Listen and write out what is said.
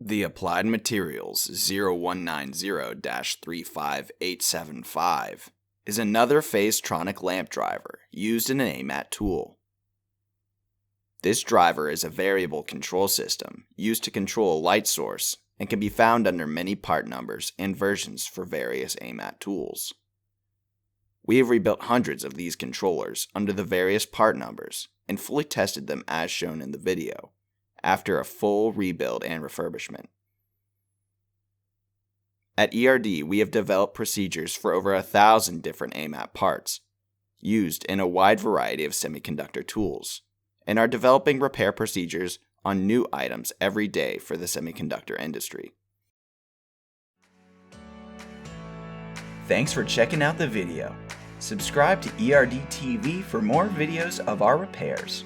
The Applied Materials 0190-35875 is another Phasetronic lamp driver used in an AMAT tool. This driver is a variable control system used to control a light source and can be found under many part numbers and versions for various AMAT tools. We have rebuilt hundreds of these controllers under the various part numbers and fully tested them as shown in the video, after a full rebuild and refurbishment. At ERD, we have developed procedures for over 1,000 different AMAT parts, used in a wide variety of semiconductor tools, and are developing repair procedures on new items every day for the semiconductor industry. Thanks for checking out the video. Subscribe to ERD TV for more videos of our repairs.